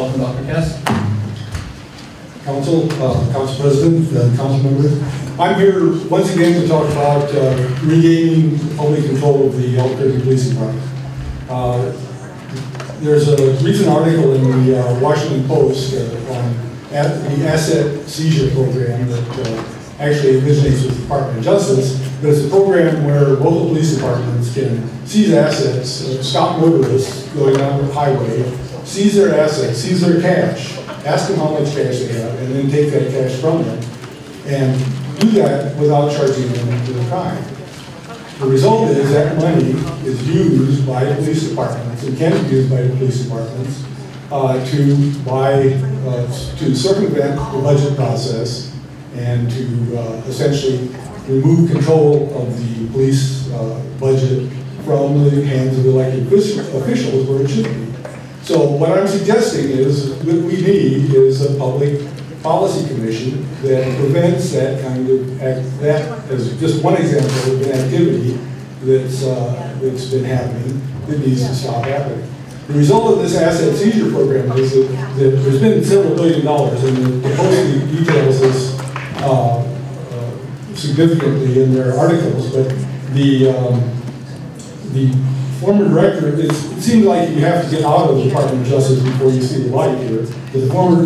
Welcome, Dr. Cass. Council President, council members. I'm here once again to talk about regaining public control of the Albuquerque Police Department. There's a recent article in the Washington Post on the asset seizure program that actually originates with the Department of Justice, but it's a program where local police departments can seize assets, stop motorists going down the highway, seize their assets, seize their cash, ask them how much cash they have, and then take that cash from them, and do that without charging them to the crime. The result is that money is used by police departments, and can be used by the police departments, to circumvent the budget process and to essentially remove control of the police budget from the hands of elected officials where it should be. So what I'm suggesting is what we need is a public policy commission that prevents that kind of that as just one example of an activity that's been happening that needs to stop happening. The result of this asset seizure program is that there's been several $billions, and the Post details this significantly in their articles, but the former director, it seems like you have to get out of the Department of Justice before you see the light here. But the former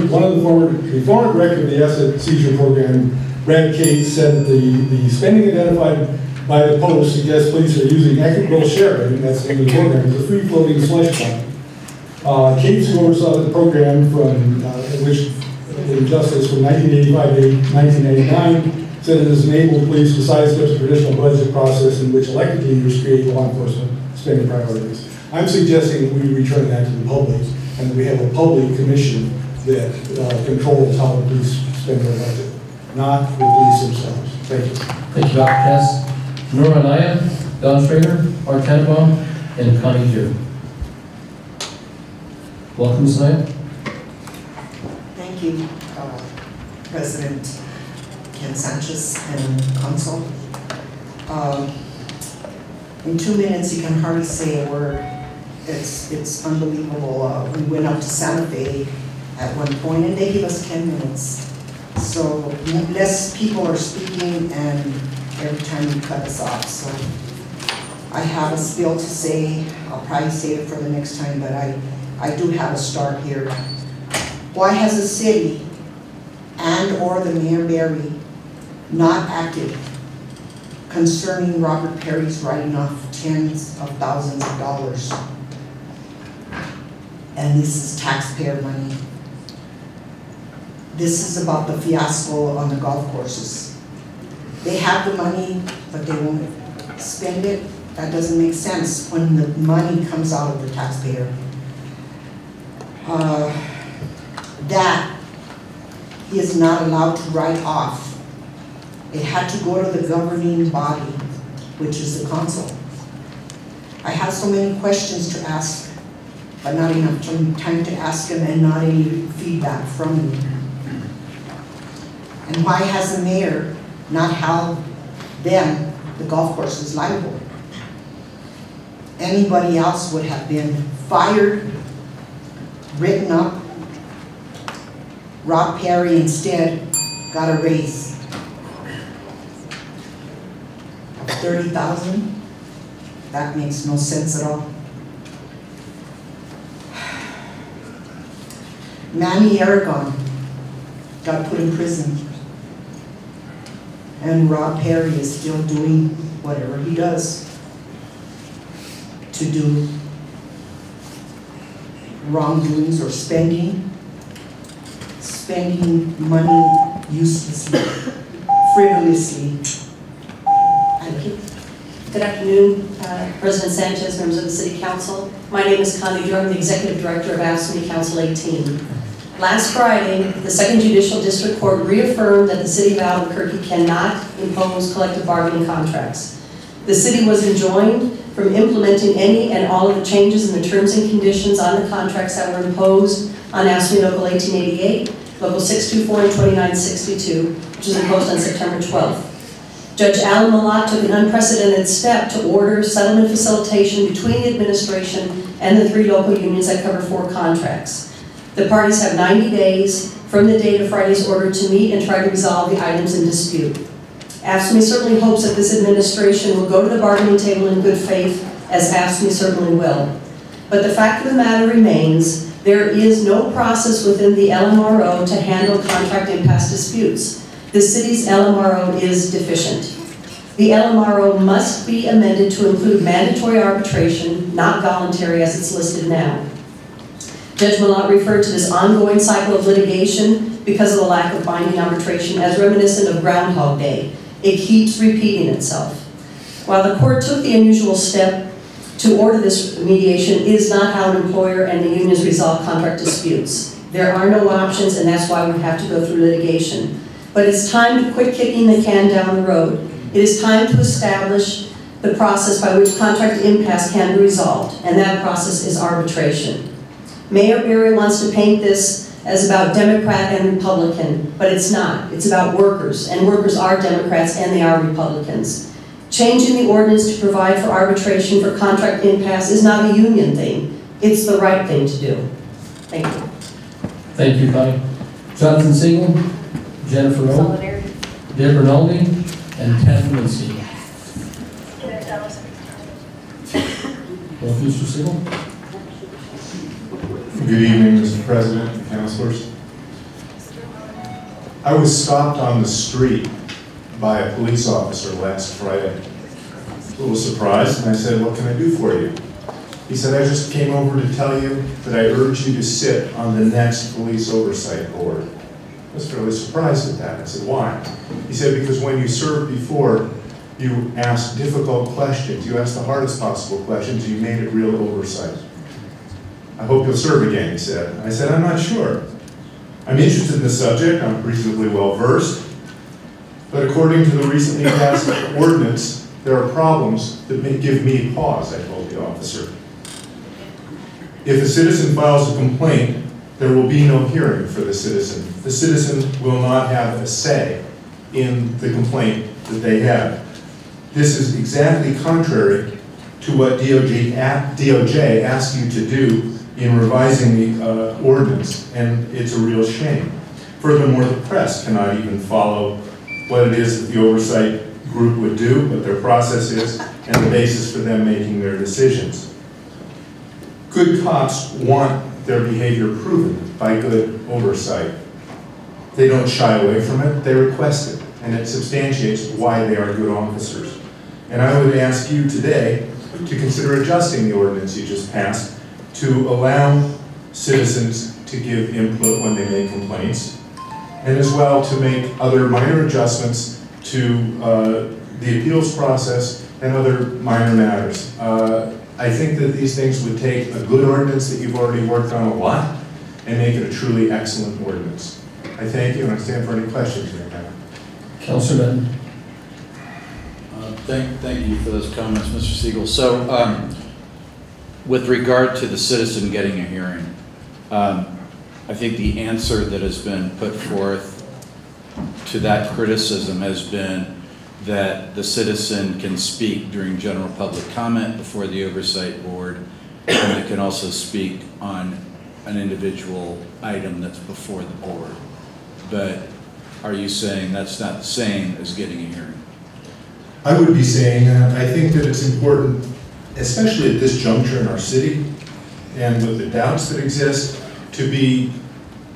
director of the asset seizure program, Brad Cates, said that the spending identified by the Post suggests police are using equitable sharing, that's in the program, as a free-floating slush fund. Cates, who oversaw the program from which in Justice from 1985 to 1999, said it has enabled police to sidestep the traditional budget process in which elected leaders create law enforcement spending priorities. I'm suggesting that we return that to the public, and that we have a public commission that controls how the police spend their budget, not the police themselves. Thank you. Thank you, Dr. Cass. Nora Anaya, Don Schrader, Art Tannenbaum, and Connie Jew. Welcome, Ms. Anaya. Thank you, President Ken Sanchez and Council. In 2 minutes, you can hardly say a word. It's unbelievable. We went up to Santa Fe at one point, and they gave us 10 minutes. So less people are speaking, and every time you cut us off. So I have a spiel to say. I'll probably save it for the next time, but I do have a start here. Why has the city and/or the Mayor Barry not acted concerning Robert Perry's writing off tens of thousands of dollars? And this is taxpayer money. This is about the fiasco on the golf courses. They have the money, but they won't spend it. That doesn't make sense when the money comes out of the taxpayer. That is not allowed to write off. It had to go to the governing body, which is the council. I have so many questions to ask, but not enough time to ask them, and not any feedback from you. And why has the mayor not held them, the golf courses, liable? Anybody else would have been fired, written up. Rob Perry instead got a raise of $30,000. That makes no sense at all. Manny Aragon got put in prison, and Rob Perry is still doing whatever he does to do wrongdoings or spending money uselessly, frivolously. Thank you. Good afternoon, President Sanchez, members of the City Council. My name is Connie Jew. I'm the Executive Director of City Council 18. Last Friday, the 2nd Judicial District Court reaffirmed that the City of Albuquerque cannot impose collective bargaining contracts. The City was enjoined from implementing any and all of the changes in the terms and conditions on the contracts that were imposed on ASME Local 1888, Local 624, and 2962, which was imposed on September 12th. Judge Alan Malott took an unprecedented step to order settlement facilitation between the administration and the 3 local unions that cover 4 contracts. The parties have 90 days from the date of Friday's order to meet and try to resolve the items in dispute. AFSCME certainly hopes that this administration will go to the bargaining table in good faith, as AFSCME certainly will. But the fact of the matter remains, there is no process within the LMRO to handle contract impasse disputes. The city's LMRO is deficient. The LMRO must be amended to include mandatory arbitration, not voluntary as it's listed now. Judge Millot referred to this ongoing cycle of litigation because of the lack of binding arbitration as reminiscent of Groundhog Day. It keeps repeating itself. While the court took the unusual step to order this mediation, it is not how an employer and the unions resolve contract disputes. There are no options, and that's why we have to go through litigation. But it's time to quit kicking the can down the road. It is time to establish the process by which contract impasse can be resolved, and that process is arbitration. Mayor Berry wants to paint this as about Democrat and Republican, but it's not. It's about workers, and workers are Democrats and they are Republicans. Changing the ordinance to provide for arbitration for contract impasse is not a union thing. It's the right thing to do. Thank you. Thank you, Connie. Jonathan Siegel, Jennifer O, Solidarity. Deborah Nolby, and Ted Lindsay. Well, Mr. Siegel. Good evening, Mr. President and councilors. I was stopped on the street by a police officer last Friday. A little surprised, and I said, "What can I do for you?" He said, "I just came over to tell you that I urge you to sit on the next police oversight board." I was fairly surprised at that. I said, "Why?" He said, "Because when you served before, you asked difficult questions. You asked the hardest possible questions, and you made it real oversight. I hope you'll serve again," he said. I said, "I'm not sure. I'm interested in the subject. I'm reasonably well versed. But according to the recently passed ordinance, there are problems that may give me pause," I told the officer. "If a citizen files a complaint, there will be no hearing for the citizen. The citizen will not have a say in the complaint that they have. This is exactly contrary to what DOJ asked you to do in revising the ordinance, and it's a real shame. Furthermore, the press cannot even follow what it is that the oversight group would do, what their process is, and the basis for them making their decisions. Good cops want their behavior proven by good oversight. They don't shy away from it, they request it, and it substantiates why they are good officers. And I would ask you today to consider adjusting the ordinance you just passed to allow citizens to give input when they make complaints, and as well to make other minor adjustments to the appeals process and other minor matters. I think that these things would take a good ordinance that you've already worked on a lot and make it a truly excellent ordinance. I thank you, and I stand for any questions you may have. Councilor Benton. Thank you for those comments, Mr. Siegel. So, with regard to the citizen getting a hearing, I think the answer that has been put forth to that criticism has been that the citizen can speak during general public comment before the oversight board, and they can also speak on an individual item that's before the board. But are you saying that's not the same as getting a hearing? I would be saying that I think that it's important, especially at this juncture in our city, and with the doubts that exist, to be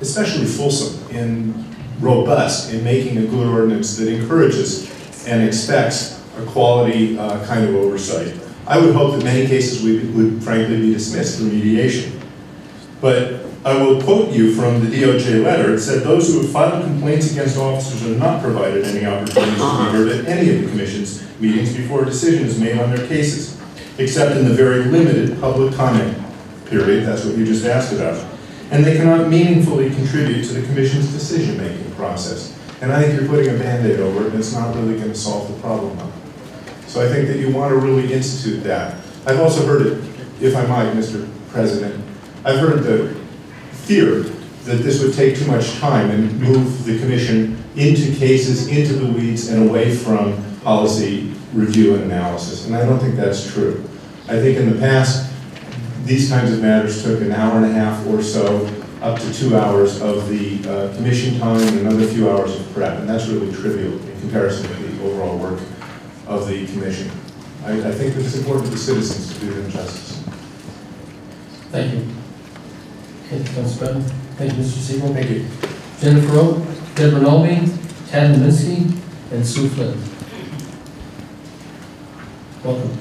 especially fulsome and robust in making a good ordinance that encourages and expects a quality kind of oversight. I would hope that many cases would frankly be dismissed through mediation. But I will quote you from the DOJ letter. It said, "Those who have filed complaints against officers are not provided any opportunities to be heard at any of the Commission's meetings before a decision is made on their cases, except in the very limited public comment period," that's what you just asked about, "and they cannot meaningfully contribute to the Commission's decision-making process." And I think you're putting a Band-Aid over it, and it's not really going to solve the problem. So I think that you want to really institute that. I've also heard it, if I might, Mr. President, I've heard the fear that this would take too much time and move the Commission into cases, into the weeds, and away from policy review and analysis. And I don't think that's true. I think in the past, these kinds of matters took an hour and a half or so up to 2 hours of the commission time and another few hours of prep, and that's really trivial in comparison to the overall work of the commission. I think that it's important for the citizens to do them justice. Thank you. Okay, Councilor Bratton. Thank you, Mr. Siegel. Thank you. Jennifer Oak, Deborah Nolby, Tad Minsky, and Sue Flynn. Welcome.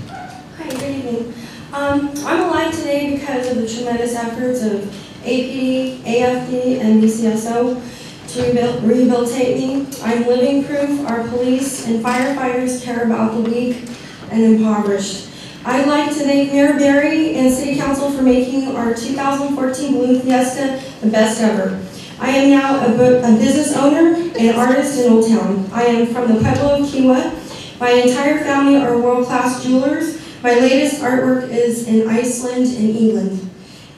Hi, good evening. I'm alive today because of the tremendous efforts of APD, AFD, and BCSO to rehabilitate me. I'm living proof our police and firefighters care about the weak and impoverished. I'd like to thank Mayor Barry and City Council for making our 2014 Balloon Fiesta the best ever. I am now a business owner and artist in Old Town. I am from the Pueblo of Kiwa. My entire family are world-class jewelers. My latest artwork is in Iceland and England.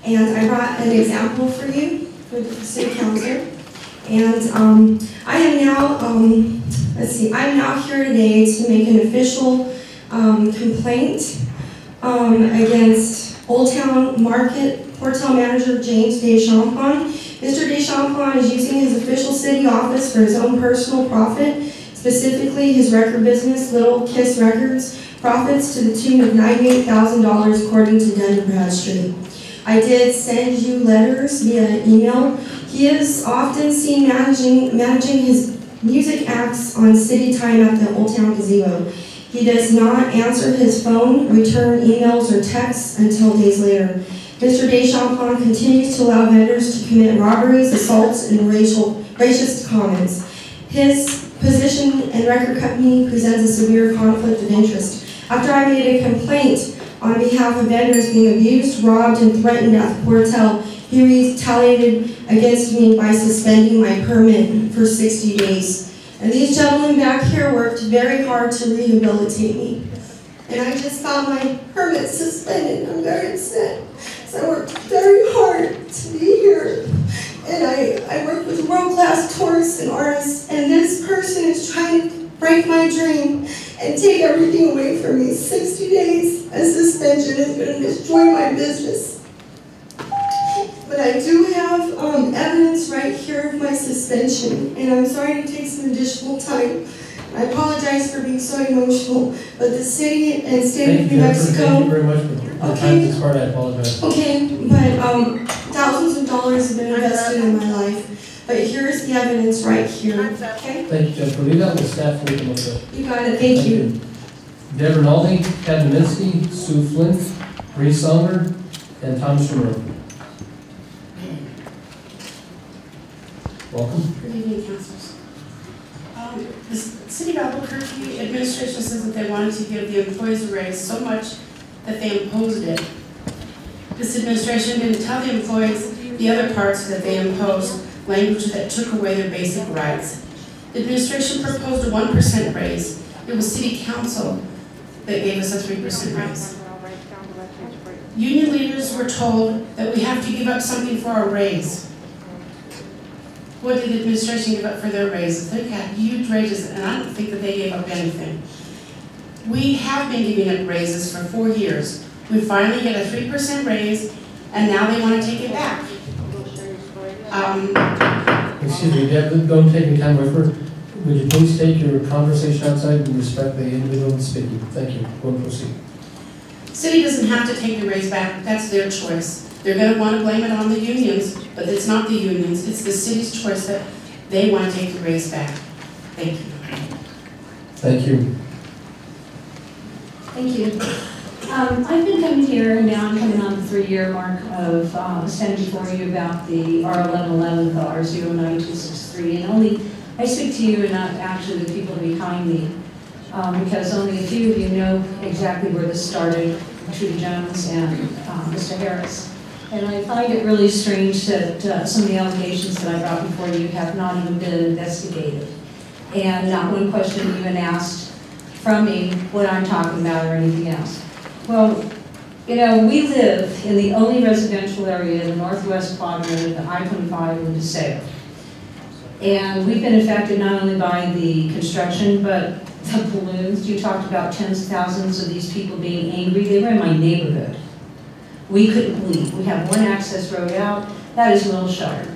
And I brought an example for you, for the City Council. And I am now, I'm now here today to make an official complaint against Old Town Market Portal Manager James Deschamps. Mr. Deschamps is using his official city office for his own personal profit, specifically his record business, Little Kiss Records, profits to the tune of $98,000 according to Dun & Bradstreet. I did send you letters via email. He is often seen managing his music acts on city time at the Old Town Gazebo. He does not answer his phone, return emails or texts until days later. Mr. Deschamps continues to allow vendors to commit robberies, assaults, and racist comments. His position and record company presents a severe conflict of interest. After I made a complaint on behalf of vendors being abused, robbed, and threatened at the Portal, he retaliated against me by suspending my permit for 60 days. And these gentlemen back here worked very hard to rehabilitate me. And I just found my permit suspended. I'm very upset. So I worked very hard to be here. And I worked with world-class tourists and artists, and this person is trying to break my dream and take everything away from me. 60 days of suspension is going to destroy my business. But I do have evidence right here of my suspension, and I'm sorry to take some additional time. I apologize for being so emotional, but the city and state of New Mexico... Thank you very much for the time this part. I apologize. Okay, but thousands of dollars have been invested in my life. But here's the evidence right here, okay? Thank you, Jennifer. Leave that with staff so we can look at it. You got it, thank you. Deborah Nolby, Tad Minsky, Sue Flynn, Bree Sommer, and Thomas Monroe. Welcome. Good evening, councilors. The City of Albuquerque administration says that they wanted to give the employees a raise so much that they imposed it. This administration didn't tell the employees the other parts that they imposed, language that took away their basic rights. The administration proposed a 1% raise. It was City Council that gave us a 3% raise. Union leaders were told that we have to give up something for our raise. What did the administration give up for their raises? They had huge raises, and I don't think that they gave up anything. We have been giving up raises for 4 years. We finally get a 3% raise, and now they want to take it back. Excuse me, Deb, don't take any time away from her. Would you please take your conversation outside and respect the individual speaking? Thank you. Go and proceed. City doesn't have to take the raise back. That's their choice. They're going to want to blame it on the unions, but it's not the unions. It's the city's choice that they want to take the raise back. Thank you. Thank you. Thank you. I've been coming here, and now I'm coming on the 3-year mark of standing before you about the R1111 with the R09263, and only I speak to you and not actually the people behind me, because only a few of you know exactly where this started, Trudy Jones and Mr. Harris. And I find it really strange that some of the allegations that I brought before you have not even been investigated. And not one question even asked from me what I'm talking about or anything else. Well, you know, we live in the only residential area in the northwest quadrant of the I-25 in DeSeo. And we've been affected not only by the construction, but the balloons. You talked about tens of thousands of these people being angry. They were in my neighborhood. We couldn't leave. We have one access road out. That is Will Shutter.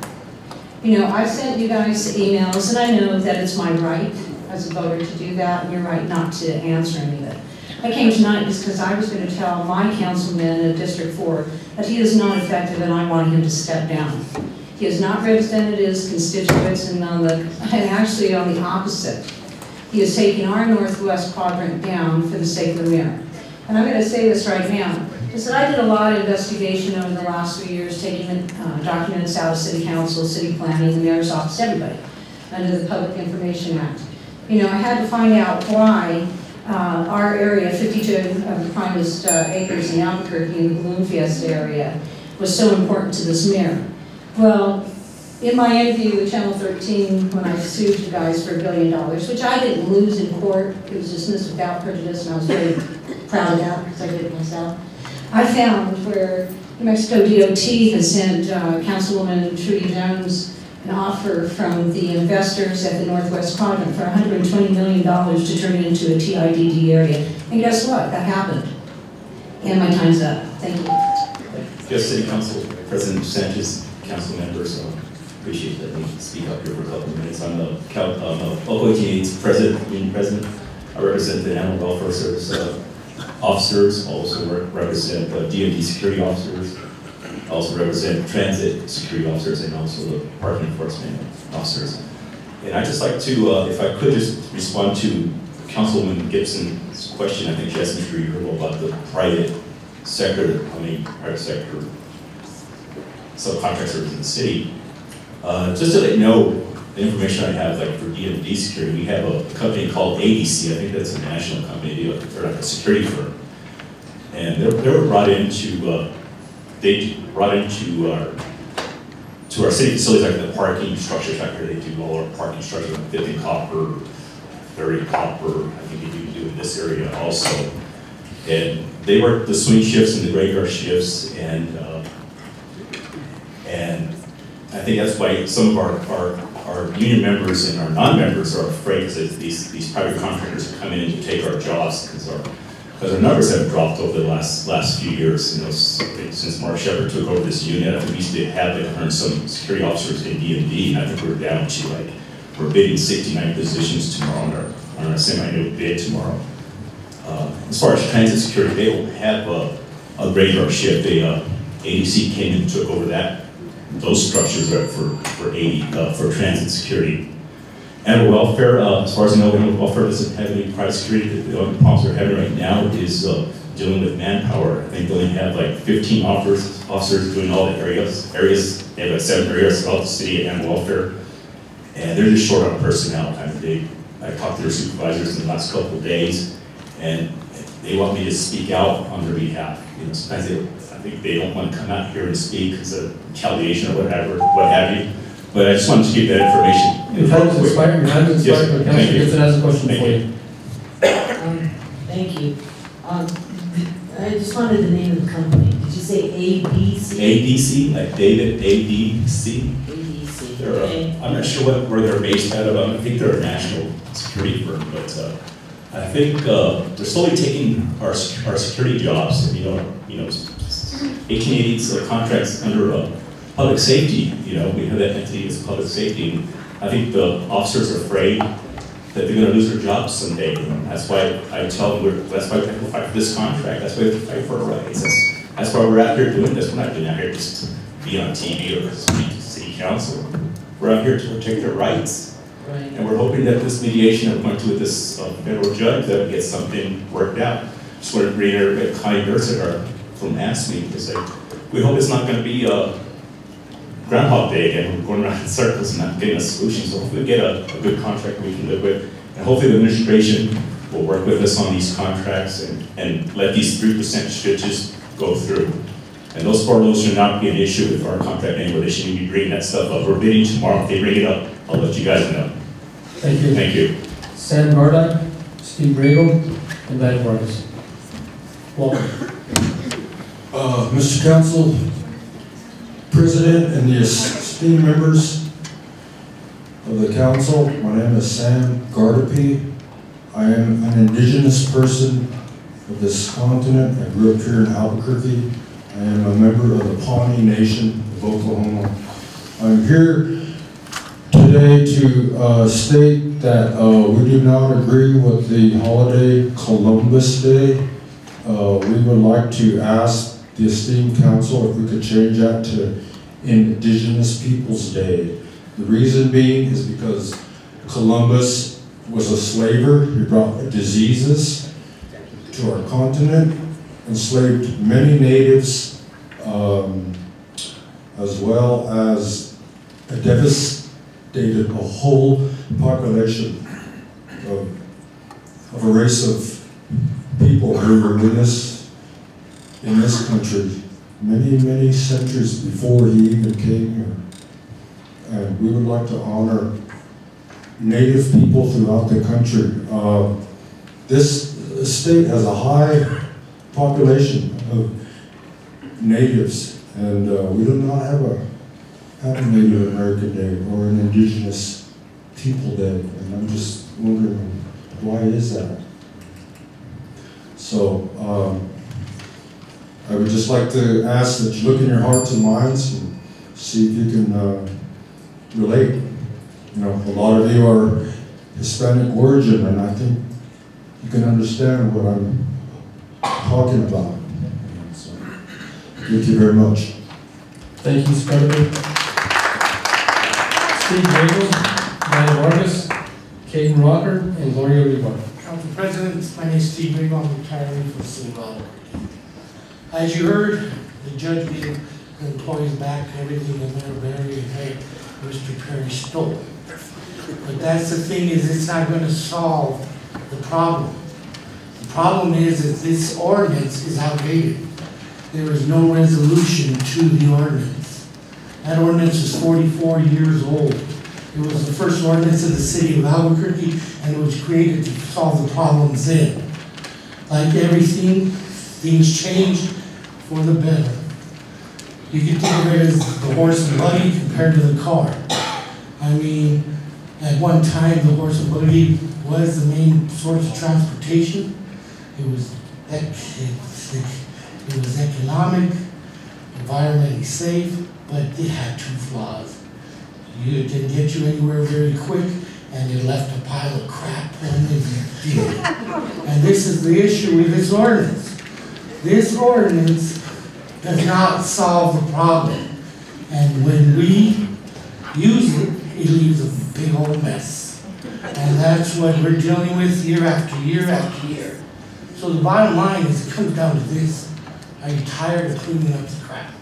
You know, I've sent you guys emails, and I know that it's my right as a voter to do that, and your right not to answer any of it. I came tonight just because I was going to tell my councilman in District 4 that he is not effective and I want him to step down. He has not represented his constituents, and actually on the opposite. He is taking our northwest quadrant down for the sake of the mayor. And I'm going to say this right now. Is that I did a lot of investigation over the last 3 years, taking documents out of city council, city planning, the mayor's office, everybody, under the Public Information Act. You know, I had to find out why our area, 52 of the primest acres in Albuquerque in the Balloon Fiesta area, was so important to this mayor. Well, in my interview with Channel 13, when I sued you guys for $1 billion, which I didn't lose in court, it was dismissed without prejudice, and I was very proud of that because I did it myself. I found where New Mexico DOT has sent Councilwoman Trudy Jones an offer from the investors at the Northwest Quadrant for $120 million to turn it into a TIDD area. And guess what? That happened. And my time's up. Thank you. Yes, City Council President Sanchez, council members, appreciate that we speak up here for a couple of minutes. I'm the Local 18's president, union president. I represent the Animal Welfare Service officers, also represent DMV security officers, also represent transit security officers, and also the parking enforcement officers. And I'd just like to, if I could just respond to Councilwoman Gibson's question. I think she asked Mr. Earl about the private sector, private sector subcontractors in the city. Just to let you know, the information I have, like for DMV security, we have a company called ABC. I think that's a national company. They're like a security firm, and they were brought into our city facilities, like the parking structure sector. They do all our parking structure, like 50 copper, 30 copper. I think they do in this area also. And they work the swing shifts and the graveyard shifts, and I think that's why some of our union members and our non-members are afraid, because these private contractors are coming in to take our jobs, because our numbers have dropped over the last few years. You know, since Mark Shepard took over this unit, I think we used to have like 100 some security officers in DMV, and I think we're down to we're bidding 69 positions tomorrow on our semi-new bid tomorrow. As far as transit security, they don't have a graveyard shift. ADC came in and took over those structures for transit security. Animal welfare, as far as I know, animal welfare doesn't have any private security. The only problems they're having right now is dealing with manpower. I think they only have like 15 officers doing all the areas. They have like 7 areas throughout the city at animal welfare, and they're just short on personnel. I talked to their supervisors in the last couple of days, and they want me to speak out on their behalf. You know, sometimes I think they don't want to come out here and speak because of retaliation or what have you. But I just wanted to give that information. Your time is expired. Your time is expired. But Councilor Gibson has a question for you. Thank you. I just wanted the name of the company. Did you say ABC? ABC, like David, ABC. ABC. Okay. I'm not sure where they're based out of. I think they're a national security firm, but I think they're slowly taking our security jobs. And, you know, 1880's contracts under public safety. You know, we have that entity as public safety. And I think the officers are afraid that they're going to lose their jobs someday. And that's why I tell them, that's why we have to fight for this contract. That's why we have to fight for our rights. That's why we're out here doing this. We're not doing out here just to be on TV or speak to city council. We're out here to protect their rights. Right. And we're hoping that this mediation that went to with this federal judge, that we get something worked out. Just want to reiterate Connie Dursinger from ASME, because we hope it's not going to be a Groundhog Day again. We're going around in circles and not getting a solution. So hopefully we get a good contract we can live with. And hopefully the administration will work with us on these contracts and let these 3% stitches go through. And those furloughs should not be an issue with our contract anymore. They shouldn't be bringing that stuff up. We're bidding tomorrow. If they bring it up, I'll let you guys know. Thank you. Thank you. Sam Murdoch, Steve Bregel, and Van Vargas. Welcome. Mr. Council, President, and the esteemed members of the council, my name is Sam Gardapi. I am an indigenous person of this continent. I grew up here in Albuquerque. I am a member of the Pawnee Nation, the Oklahoma. I'm here today to state that we do not agree with the holiday Columbus Day. We would like to ask the esteemed council if we could change that to Indigenous Peoples Day. The reason being is because Columbus was a slaver. He brought diseases to our continent, enslaved many natives, as well as devastated a whole population of a race of people who were in this country many centuries before he even came here. And we would like to honor Native people throughout the country. This state has a high population of natives, and we do not have a Native American Day or an Indigenous People Day, and I'm just wondering, why is that? So I would just like to ask that you look in your hearts and minds and see if you can relate. You know, a lot of you are Hispanic origin, and I think you can understand what I'm talking about. So, thank you very much. Thank you, Senator. Steve Grable, Diane Vargas, Caden Rocker, and Gloria Rebar. Council President, my name is Steve Grable. I'm retiring from City Hall. As you heard, the judge gave the employees back everything that Mayor Barry and Mr. Perry stole. But that's the thing, is it's not going to solve the problem. The problem is that this ordinance is outdated. There is no resolution to the ordinance. That ordinance is 44 years old. It was the first ordinance of the city of Albuquerque, and it was created to solve the problems then. Like everything, things changed for the better. You can think of it as the horse and buggy compared to the car. I mean, at one time, the horse and buggy was the main source of transportation. It was economic, environmentally safe, but it had two flaws. It didn't get you anywhere very quick, and it left a pile of crap when it did. And this is the issue with this ordinance. This ordinance does not solve the problem. And when we use it, it leaves a big old mess. And that's what we're dealing with year after year after year. So the bottom line is, it comes down to this. Are you tired of cleaning up the crap?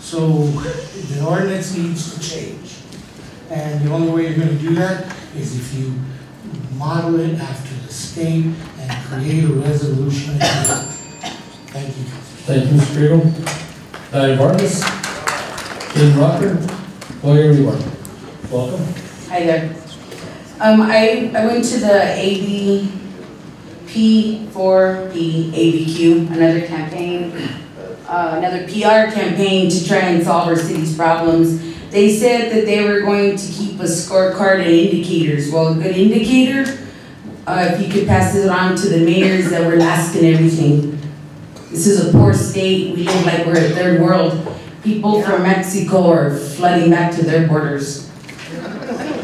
So the ordinance needs to change. And the only way you're going to do that is if you model it after the state and create a resolution. Thank you. Thank you, Mr. Grable. Diane Vargas, Caden Rocker, Gloria Rebar. Welcome. Hi there. I went to the ABP for the ABQ, another campaign, another PR campaign to try and solve our city's problems. They said that they were going to keep a scorecard and indicators. Well, a good indicator, if you could pass it on to the mayors that were last in everything. This is a poor state. We live like we're a third world. People from Mexico are flooding back to their borders.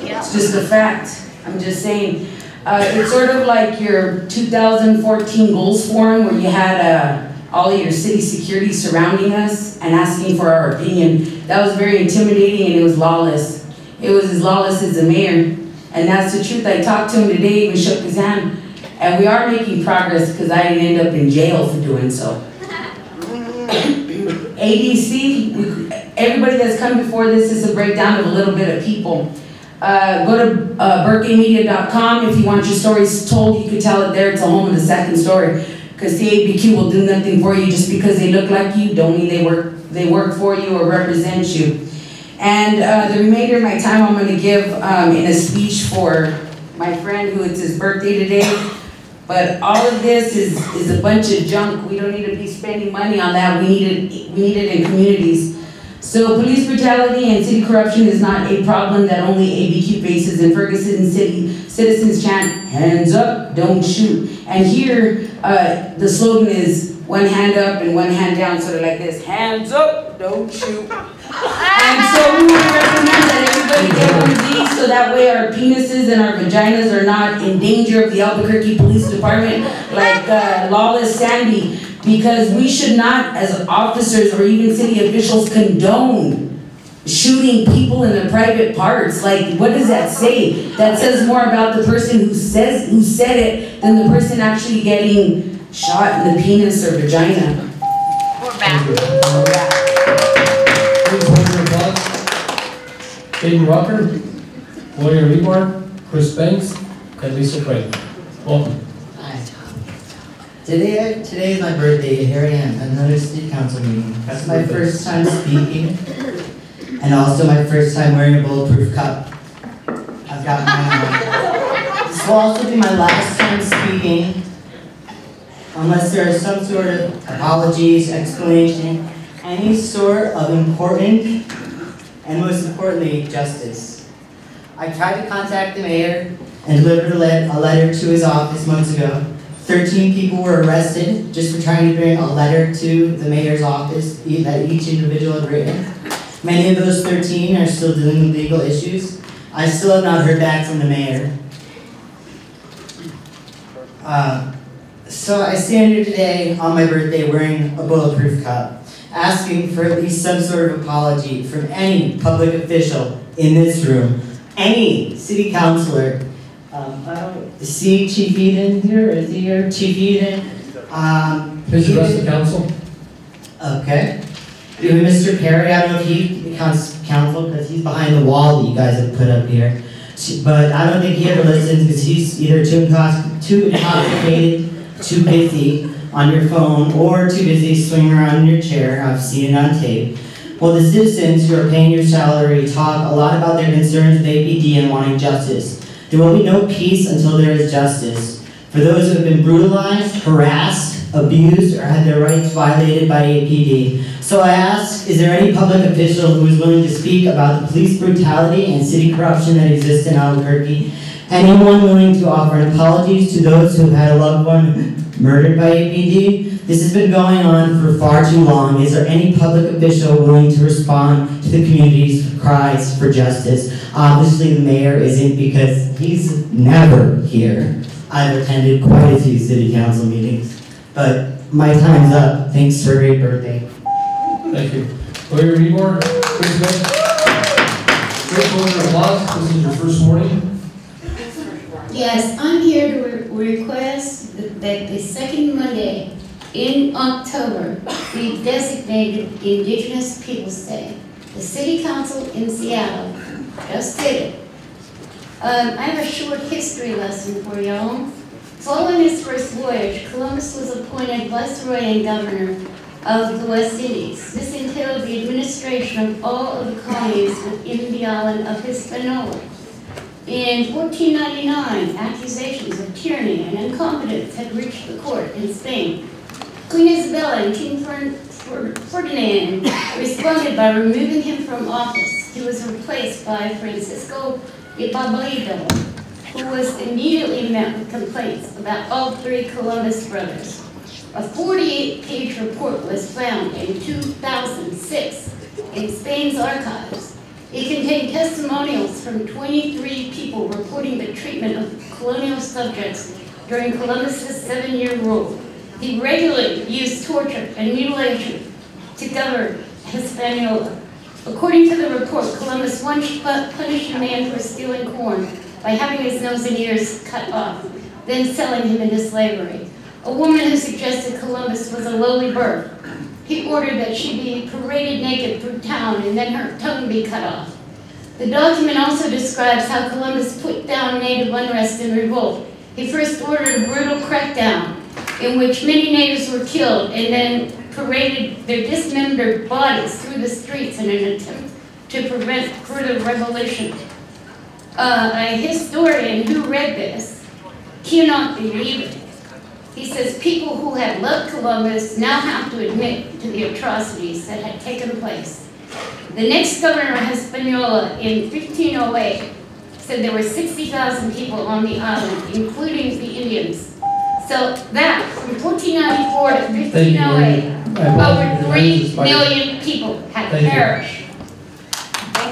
It's just a fact. I'm just saying. It's sort of like your 2014 goals forum where you had all of your city security surrounding us and asking for our opinion. That was very intimidating, and it was lawless. It was as lawless as the mayor. And that's the truth. I talked to him today, even shook his hand. And we are making progress because I didn't end up in jail for doing so. ADC, everybody that's come before this is a breakdown of a little bit of people. Go to birkingmedia.com. If you want your stories told, you can tell it there. It's a home of the second story. Because the ABQ will do nothing for you just because they look like you. Don't mean they work for you or represent you. And the remainder of my time I'm going to give in a speech for my friend who it's his birthday today. But all of this is a bunch of junk. We don't need to be spending money on that. We need it in communities. So police brutality and city corruption is not a problem that only ABQ faces. In Ferguson City, citizens chant, hands up, don't shoot. And here, the slogan is one hand up and one hand down, sort of like this, hands up, don't shoot. And so we would recommend that everybody get one of these so that way our penises and our vaginas are not in danger of the Albuquerque Police Department like lawless Sandy, because we should not, as officers or even city officials, condone shooting people in their private parts. Like, what does that say? That says more about the person who said it than the person actually getting shot in the penis or vagina. We're back. Please hold your applause. Jaden Walker, Lawyer Rebor, Chris Banks, and Lisa Craig. Welcome. Hi. Today is my birthday. Here I am, another city council meeting. That's my first time speaking, and also my first time wearing a bulletproof cup. I've got my This will also be my last time speaking, unless there is some sort of apologies, explanation, any sort of important, and most importantly, justice. I tried to contact the mayor and delivered a letter to his office months ago. 13 people were arrested just for trying to bring a letter to the mayor's office that each individual had written. Many of those 13 are still dealing with legal issues. I still have not heard back from the mayor. So I stand here today on my birthday wearing a bulletproof cup, asking for at least some sort of apology from any public official in this room, any city councilor. I don't see Chief Eden here. Is he here? Chief Eden. Please address the council. Okay. Even Mr. Perry, I don't know if he counts council because he's behind the wall that you guys have put up here. But I don't think he ever listens because he's either too intoxicated, too busy on your phone, or too busy swinging around in your chair. I've seen it on tape. Well, the citizens who are paying your salary talk a lot about their concerns with APD and wanting justice. There will be no peace until there is justice. For those who have been brutalized, harassed, abused, or had their rights violated by APD. So I ask, is there any public official who is willing to speak about the police brutality and city corruption that exists in Albuquerque? Anyone willing to offer an apologies to those who have had a loved one murdered by APD? This has been going on for far too long. Is there any public official willing to respond to the community's cries for justice? Obviously the mayor isn't, because he's never here. I've attended quite a few city council meetings, but my time's up. Thanks for a great birthday. Thank you. Lawyer Rebor, please go. Great hold your applause. This is your first morning. Yes, I'm here to request that the second Monday in October be designated Indigenous Peoples Day. The City Council in Seattle just did it. I have a short history lesson for y'all. Following his first voyage, Columbus was appointed Viceroy and Governor of the West Indies. This entailed the administration of all of the colonies within the island of Hispaniola. In 1499, accusations of tyranny and incompetence had reached the court in Spain. Queen Isabella and King Ferdinand responded by removing him from office. He was replaced by Francisco de Pablito, who was immediately met with complaints about all three Columbus brothers. A 48-page report was found in 2006 in Spain's archives. It contained testimonials from 23 people reporting the treatment of colonial subjects during Columbus's 7-year rule. He regularly used torture and mutilation to govern Hispaniola. According to the report, Columbus once punished a man for stealing corn by having his nose and ears cut off, then selling him into slavery. A woman who suggested Columbus was a lowly birth. He ordered that she be paraded naked through town and then her tongue be cut off. The document also describes how Columbus put down native unrest and revolt. He first ordered a brutal crackdown in which many natives were killed and then paraded their dismembered bodies through the streets in an attempt to prevent further revolution. A historian who read this cannot believe it. He says people who had loved Columbus now have to admit to the atrocities that had taken place. The next governor of Hispaniola in 1508 said there were 60,000 people on the island, including the Indians. So that, from 1494 to Thank you. 1508, over 3 million people have Thank you. perished.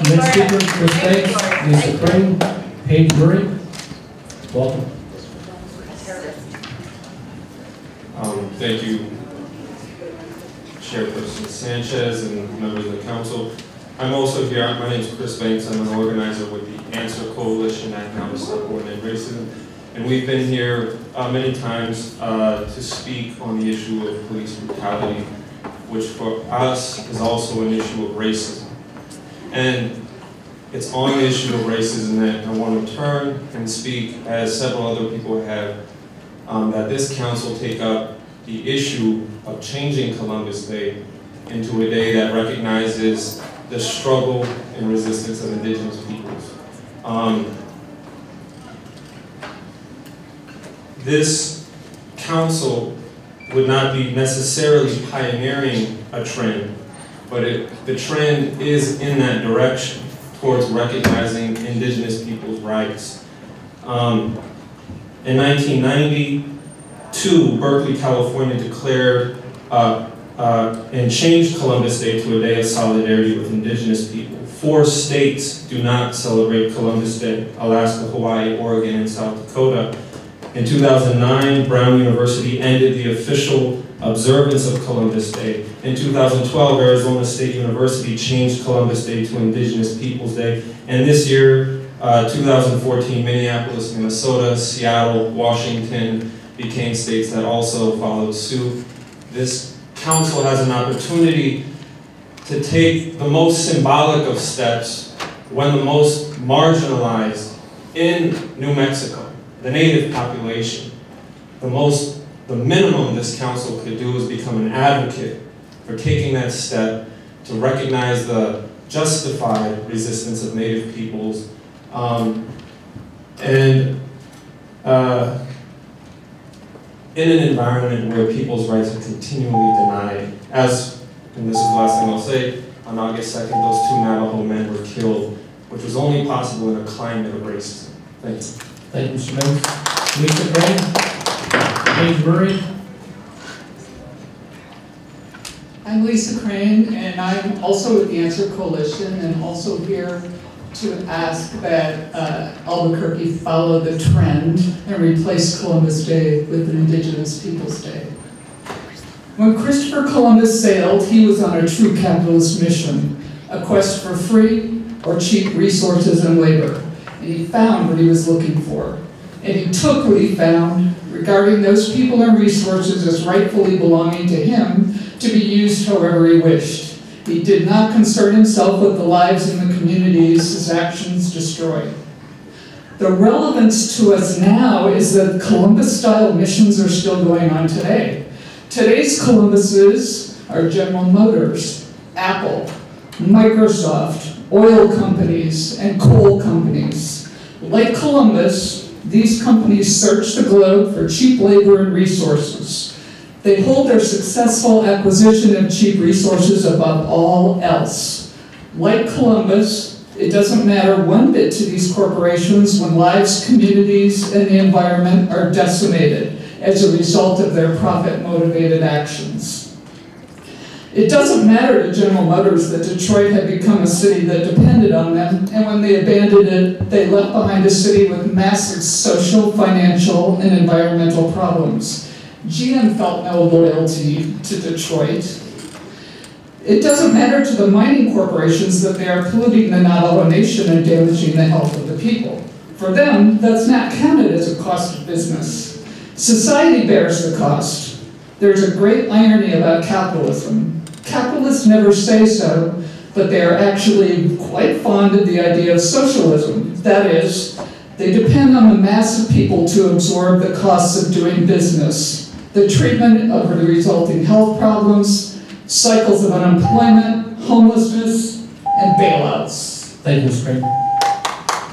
Next speaker, Chris Banks, Lisa Crane, Paige Murray. Welcome. Thank you, Chairperson Sanchez and members of the council. I'm also here, my name is Chris Banks, I'm an organizer with the Answer Coalition at Now to Stop Coordinated Racism. And we've been here many times to speak on the issue of police brutality, which for us is also an issue of racism. And it's on the issue of racism that I want to turn and speak, as several other people have, that this council take up the issue of changing Columbus Day into a day that recognizes the struggle and resistance of indigenous peoples. This council would not be necessarily pioneering a trend, but the trend is in that direction towards recognizing indigenous people's rights. In 1992, Berkeley, California declared and changed Columbus Day to a day of solidarity with indigenous people. 4 states do not celebrate Columbus Day: Alaska, Hawaii, Oregon, and South Dakota. In 2009, Brown University ended the official observance of Columbus Day. In 2012, Arizona State University changed Columbus Day to Indigenous Peoples Day. And this year, 2014, Minneapolis, Minnesota, Seattle, Washington became states that also followed suit. This council has an opportunity to take the most symbolic of steps when the most marginalized in New Mexico, the native population, the minimum this council could do is become an advocate for taking that step to recognize the justified resistance of native peoples in an environment where people's rights are continually denied. As, and this is the last thing I'll say, on August 2nd, those 2 Navajo men were killed, which was only possible in a climate of racism. Thank you. Thank you, Mr. Banks. Lisa Crane, Paige Murray. I'm Lisa Crane, and I'm also with the Answer Coalition, and also here to ask that Albuquerque follow the trend and replace Columbus Day with an Indigenous Peoples Day. When Christopher Columbus sailed, he was on a true capitalist mission, a quest for free or cheap resources and labor. And he found what he was looking for. And he took what he found, regarding those people and resources as rightfully belonging to him, to be used however he wished. He did not concern himself with the lives in the communities his actions destroyed. The relevance to us now is that Columbus-style missions are still going on today. Today's Columbuses are General Motors, Apple, Microsoft, oil companies, and coal companies. Like Columbus, these companies search the globe for cheap labor and resources. They hold their successful acquisition of cheap resources above all else. Like Columbus, it doesn't matter one bit to these corporations when lives, communities, and the environment are decimated as a result of their profit-motivated actions. It doesn't matter to General Motors that Detroit had become a city that depended on them, and when they abandoned it, they left behind a city with massive social, financial, and environmental problems. GM felt no loyalty to Detroit. It doesn't matter to the mining corporations that they are polluting the Navajo Nation and damaging the health of the people. For them, that's not counted as a cost of business. Society bears the cost. There's a great irony about capitalism. Capitalists never say so, but they are actually quite fond of the idea of socialism. That is, they depend on the mass of people to absorb the costs of doing business, the treatment of the resulting health problems, cycles of unemployment, homelessness, and bailouts. Thank you, Ms. Crane.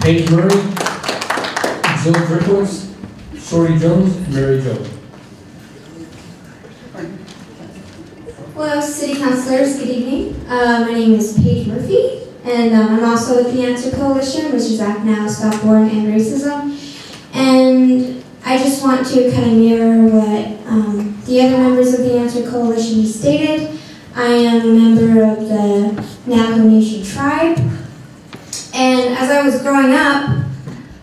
Paige Murray, Zoe Dripples, Shorty Jones, and Mary Jo. Hello, City Councilors, good evening. My name is Paige Murphy, and I'm also with the Answer Coalition, which is Act Now, Stop War and Racism. And I just want to kind of mirror what the other members of the Answer Coalition stated. I am a member of the Navajo Nation tribe, and as I was growing up,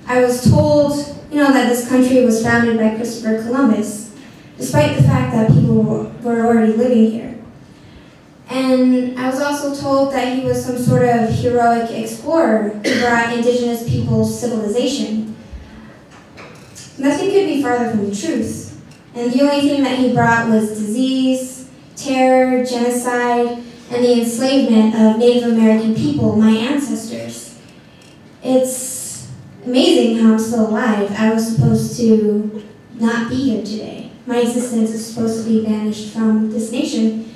I was told, that this country was founded by Christopher Columbus, despite the fact that people were already living here. And I was also told that he was some sort of heroic explorer who brought indigenous people's civilization. Nothing could be farther from the truth. And the only thing that he brought was disease, terror, genocide, and the enslavement of Native American people, my ancestors. It's amazing how I'm still alive. I was supposed to not be here today. My existence is supposed to be banished from this nation.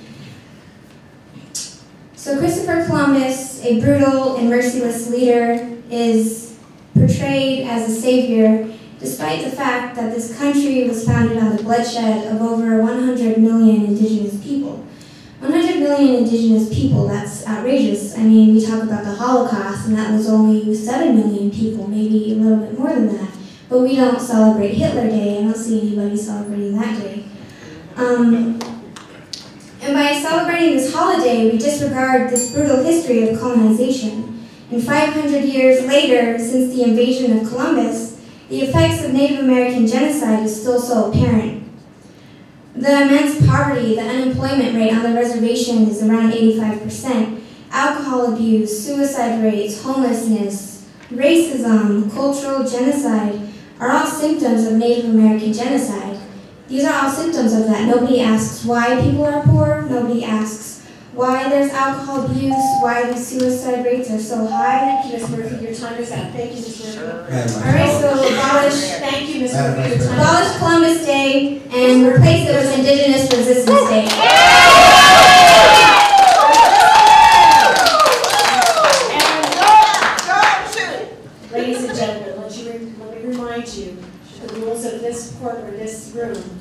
So Christopher Columbus, a brutal and merciless leader, is portrayed as a savior, despite the fact that this country was founded on the bloodshed of over 100 million indigenous people. 100 million indigenous people, that's outrageous. I mean, we talk about the Holocaust, and that was only 7 million people, maybe a little bit more than that. But we don't celebrate Hitler Day. I don't see anybody celebrating that day. And by celebrating this holiday, we disregard this brutal history of colonization. And 500 years later, since the invasion of Columbus, the effects of Native American genocide is still so apparent. The immense poverty, the unemployment rate on the reservation is around 85%. Alcohol abuse, suicide rates, homelessness, racism, cultural genocide are all symptoms of Native American genocide. These are all symptoms of that. Nobody asks why people are poor. Nobody asks why there's alcohol abuse, why these suicide rates are so high. Thank you, Ms. Murphy. Your time is up. Thank you, Ms. Murphy. All right, so Thank you, Ms. Murphy. Your time is up. abolish Columbus Day and replace it with Indigenous Resistance Day. Ladies and gentlemen, let me remind you, the rules of this court or this room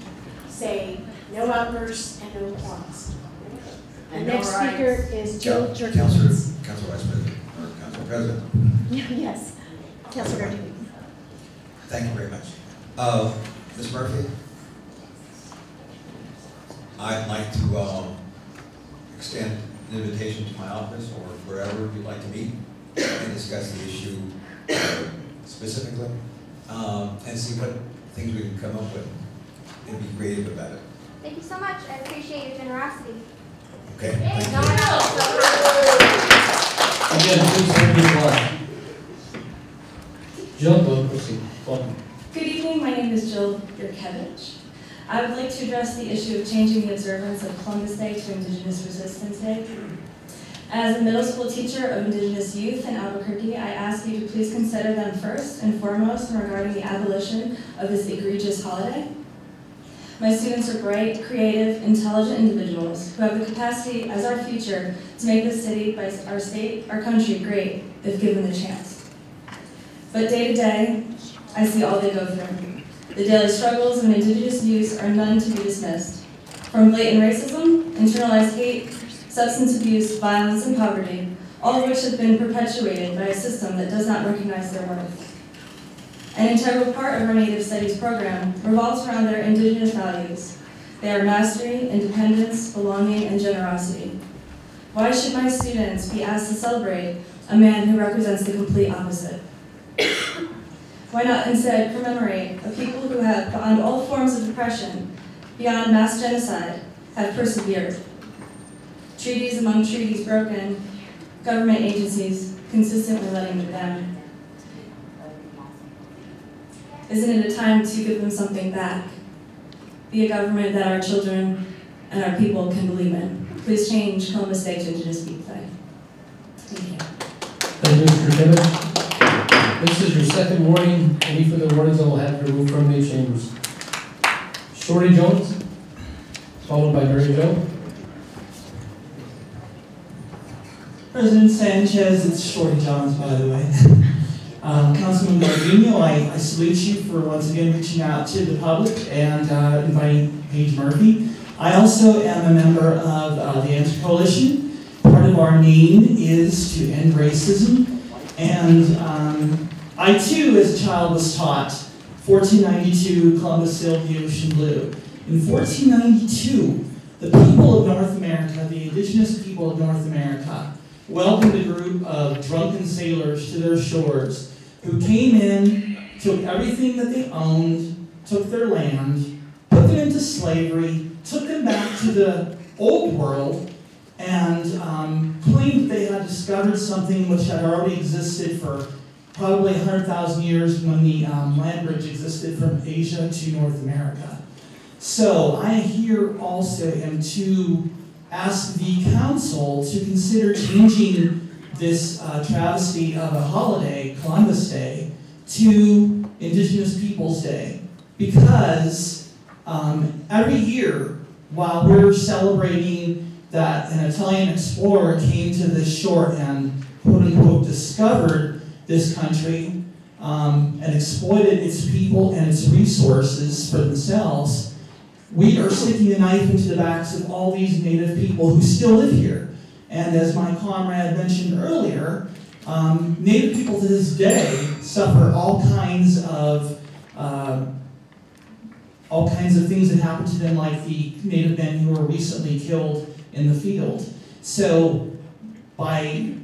say no outbursts and no applause. The next speaker is Jill Jerkins. Council Vice President, or Council President. Yes, Councilor Jerkins. Thank you very much. Ms. Murphy, I'd like to extend an invitation to my office or wherever you'd like to meet and discuss the issue specifically and see what things we can come up with and be creative about it. Thank you so much. I appreciate your generosity. Okay, thank you. Again, please hold your line. Jill, go proceed. Welcome. Good evening, my name is Jill Yurkevich. I would like to address the issue of changing the observance of Columbus Day to Indigenous Resistance Day. As a middle school teacher of Indigenous youth in Albuquerque, I ask you to please consider them first and foremost regarding the abolition of this egregious holiday. My students are bright, creative, intelligent individuals who have the capacity as our future to make this city, our state, our country great if given the chance. But day to day, I see all they go through. The daily struggles of Indigenous youth are none to be dismissed. From blatant racism, internalized hate, substance abuse, violence, and poverty, all of which have been perpetuated by a system that does not recognize their worth. An integral part of our Native Studies program revolves around their Indigenous values. They are mastery, independence, belonging, and generosity. Why should my students be asked to celebrate a man who represents the complete opposite? Why not instead commemorate a people who have, beyond all forms of oppression, beyond mass genocide, have persevered? Treaties among treaties broken, government agencies consistently letting them down. Isn't it a time to give them something back? Be a government that our children and our people can believe in. Please change Columbus Day to Indigenous People Day. Thank you. Thank you, Mr. Timmons. This is your second warning. Any further warnings I will have removed from the chambers. Shorty Jones, followed by Mary Jo. President Sanchez, it's Shorty Jones, by the way. Councilman Gardino, I salute you for once again reaching out to the public and inviting Paige Murphy. I also am a member of the Answer Coalition. Part of our name is to end racism. And I too, as a child, was taught 1492, Columbus sailed the ocean blue. In 1492, the people of North America, the indigenous people of North America, welcomed a group of drunken sailors to their shores who came in, took everything that they owned, took their land, put them into slavery, took them back to the old world, and claimed they had discovered something which had already existed for probably 100,000 years when the land bridge existed from Asia to North America. So I here also am to ask the council to consider changing this travesty of a holiday, Columbus Day, to Indigenous Peoples Day. Because every year, while we're celebrating that an Italian explorer came to this shore and quote-unquote discovered this country and exploited its people and its resources for themselves, we are sticking a knife into the backs of all these native people who still live here. And as my comrade mentioned earlier, native people to this day suffer all kinds of things that happen to them, like the native men who were recently killed in the field. So by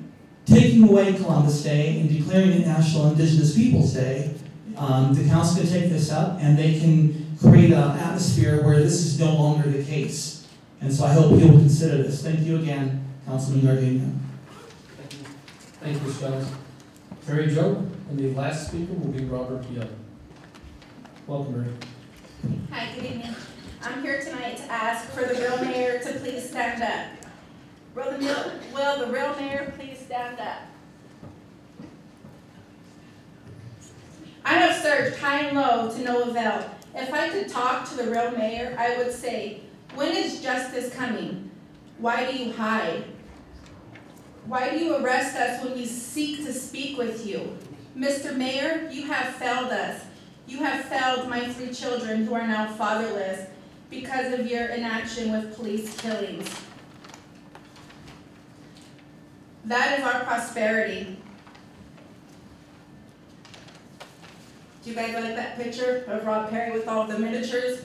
taking away Columbus Day and declaring it National Indigenous Peoples Day, the council can take this up and they can create an atmosphere where this is no longer the case. And so I hope you will consider this. Thank you again, Councilman Gardenia. Thank you, Ms. Jones. Mary Jo, and the last speaker will be Robert Young. Welcome, Mary. Hi, good evening. I'm here tonight to ask for the real mayor to please stand up. Will the real mayor please stand up? I have searched high and low to no avail. If I could talk to the real mayor, I would say, when is justice coming? Why do you hide? Why do you arrest us when we seek to speak with you? Mr. Mayor, you have failed us. You have failed my 3 children who are now fatherless because of your inaction with police killings. That is our prosperity. Do you guys like that picture of Rob Perry with all the miniatures?